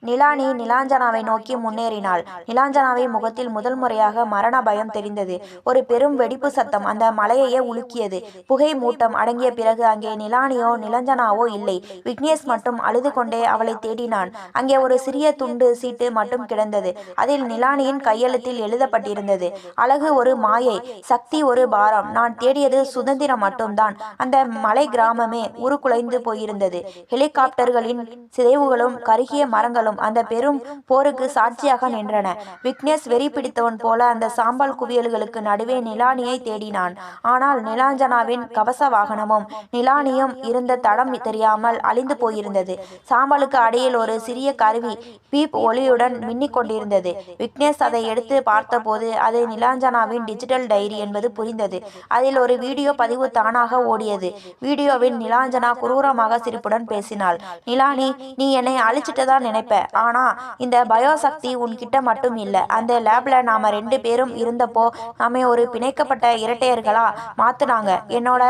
நிலானி நிலாஞ்சனாவை நோக்கி முன்னேறினாள். நிலாஞ்சனாவை முகத்தில் முதல் முறையாக மரண பயம் தெரிந்தது. ஒரு பெரும் வெடிப்பு சத்தம் அந்த மலையையே உலுக்கியது. புகை மூட்டம் அடங்கிய பிறகு அங்கே நிலானியோ நிலஞ்சனாவோ இல்லை. விக்னேஷ் மட்டும் அழுது கொண்டே அவளை தேடினான். அங்கே ஒரு சிறிய துண்டு சீட்டு மட்டும் கிடந்தது. அதில் நிலானியின் கையெழுத்தில் எழுதப்பட்டிருந்தது: அழகு ஒரு மாயை, சக்தி ஒரு பாரம், நான் தேடியது சுதந்திரம் மட்டும்தான். அந்த மலை கிராமமே உருக்குலைந்து போயிருந்தது. ஹெலிகாப்டர்களின் சிதைவுகளும் கருகிய மரங்களும் அந்த பெரும் போருக்கு சாட்சியாக நின்றன. விக்னேஷ் வெறி பிடித்தவன் போல அந்த சாம்பல் குவியல்களுக்கு நடுவே நிலானியை தேடினான். ஆனால் நிலாஞ்சனாவின் கவச வாகனமும் நிலானியும் இருந்த தடம் தெரியாமல் அழிந்து போயிருந்தது. சாம்பலுக்கு அடியில் ஒரு சிறிய கருவி பீப் ஒளியுடன் மின்னிக் கொண்டிருந்தது. விக்னேஷ் அதை எடுத்து பார்த்தபோது அது நிலாஞ்சனாவின் டிஜிட்டல் டைரி என்பது புரிந்தது. அதில் ஒரு வீடியோ பதிவு தானாக ஓடியது. வீடியோவில் நிலாஞ்சனா குரூரமாக சிரிப்புடன் பேசினாள்: நிலானி, நீ என்னை அழிச்சிட்டதா நினைப்ப, ஆனா இந்த பயோசக்தி உன்கிட்ட மட்டும் இல்ல. அந்த லேப்ல நாம 2 பேரும் இருந்தப்போ நாம ஒரு பிணைக்கப்பட்ட இரட்டையர்களா மாத்துனாங்க. என்னோட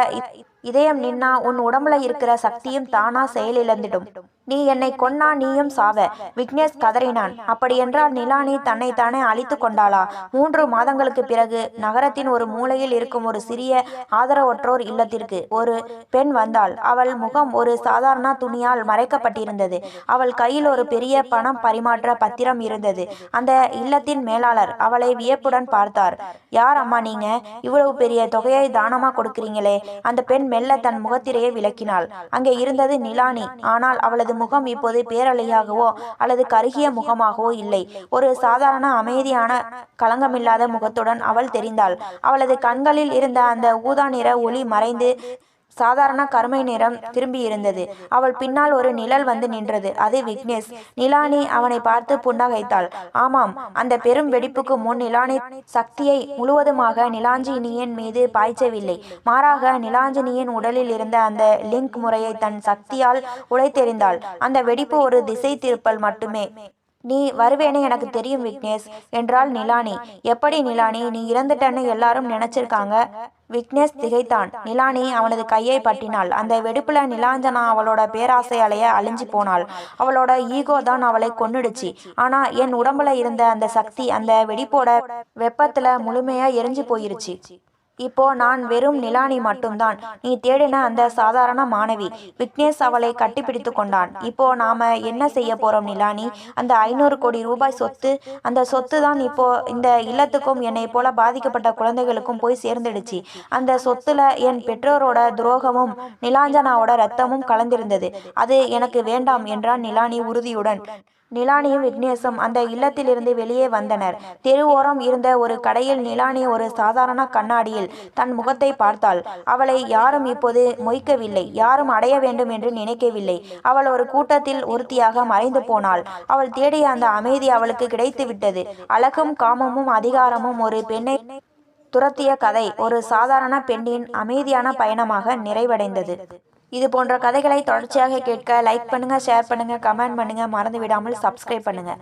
இதயம் நின்னா உன் உடம்புல இருக்கிற சக்தியும் தானா செயலிழந்துடும். நீ என்னை கொன்னா நீயும் சாவ. விக்னேஷ் கதறினான். அப்படியென்றால் நிலானி தன்னைத்தானே அழித்து கொண்டாளா? 3 மாதங்களுக்கு பிறகு நகரத்தின் ஒரு மூலையில் இருக்கும் ஒரு சிறிய ஆதரவற்றோர் இல்லத்திற்கு ஒரு பெண் வந்தாள். அவள் முகம் ஒரு சாதாரண துணியால் மறைக்கப்பட்டிருந்தது. அவள் கையில் ஒரு பெரிய பணம் பரிமாற்ற பத்திரம் இருந்தது. அந்த இல்லத்தின் மேலாளர் அவளை வியப்புடன் பார்த்தார். யார் அம்மா நீங்க? இவ்வளவு பெரிய தொகையை தானமா கொடுக்கிறீங்களே? அந்த பெண் மெல்ல தன் முகத்திரையை விளக்கினாள். அங்கே இருந்தது நிலானி. ஆனால் அவளது முகம் இப்போது பேரழகியாகவோ அல்லது கருகிய முகமாகவோ இல்லை. ஒரு சாதாரண அமைதியான களங்கமில்லாத முகத்துடன் அவள் தெரிந்தாள். அவளது கண்களில் இருந்த அந்த ஊதா நிற ஒளி மறைந்து சாதாரண கருமை நிறம் திரும்பியிருந்தது. அவள் பின்னால் ஒரு நிழல் வந்து நின்றது. அது விக்னேஷ். நிலானி அவனை பார்த்து புன்னகைத்தாள். ஆமாம், அந்த பெரும் வெடிப்புக்கு முன் நிலானி சக்தியை முழுவதுமாக நிலாஞ்சினியின் மீது பாய்ச்சவில்லை. மாறாக நிலாஞ்சினியின் உடலில் இருந்த அந்த லிங்க் முறையை தன் சக்தியால் உடைத்தெறிந்தாள். அந்த வெடிப்பு ஒரு திசை திருப்பல் மட்டுமே. நீ வருவேன்னு எனக்கு தெரியும் விக்னேஷ், என்றாள் நிலானி. எப்படி நிலானி, நீ இறந்துட்டன்னு எல்லாரும் நினைச்சிருக்காங்க. விக்னேஷ் திகைத்தான். நிலானி அவனது கையை பற்றினாள். அந்த வெடிப்புல நிலாஞ்சனா அவளோட பேராசை அலைய அழிஞ்சு போனாள். அவளோட ஈகோ தான் அவளை கொன்னுடுச்சு. ஆனா என் உடம்புல இருந்த அந்த சக்தி அந்த வெடிப்போட வெப்பத்துல முழுமையா எரிஞ்சு போயிருச்சு. இப்போ நான் வெறும் நிலானி மட்டும்தான், நீ தேடின அந்த சாதாரண மாணவி. விக்னேஷ் அவளை கட்டிப்பிடித்து கொண்டான். இப்போ நாம என்ன செய்ய போறோம் நிலானி? அந்த 500 கோடி ரூபாய் சொத்து, அந்த சொத்து தான் இப்போ இந்த இல்லத்துக்கும் என்னை போல பாதிக்கப்பட்ட குழந்தைகளுக்கும் போய் சேர்ந்துடுச்சு. அந்த சொத்துல என் பெற்றோரோட துரோகமும் நிலாஞ்சனாவோட ரத்தமும் கலந்திருந்தது. அது எனக்கு வேண்டாம், என்றான் நிலானி உறுதியுடன். நிலானியும் விக்னேஷும் அந்த இல்லத்திலிருந்து வெளியே வந்தனர். தெருவோரம் இருந்த ஒரு கடையில் நிலானி ஒரு சாதாரண கண்ணாடியில் தன் முகத்தை பார்த்தாள். அவளை யாரும் இப்போது மொய்க்கவில்லை, யாரும் அடைய வேண்டும் என்று நினைக்கவில்லை. அவள் ஒரு கூட்டத்தில் ஒருத்தியாக மறைந்து போனாள். அவள் தேடிய அந்த அமைதி அவளுக்கு கிடைத்து விட்டது. அழகும் காமமும் அதிகாரமும் ஒரு பெண்ணை துரத்திய கதை ஒரு சாதாரண பெண்ணின் அமைதியான பயணமாக நிறைவடைந்தது. இது போன்ற கதைகளை தொடர்ச்சியாக கேட்க லைக் பண்ணுங்க, ஷேர் பண்ணுங்க, கமெண்ட் பண்ணுங்க, மறந்து விடாமல் சப்ஸ்கிரைப் பண்ணுங்க.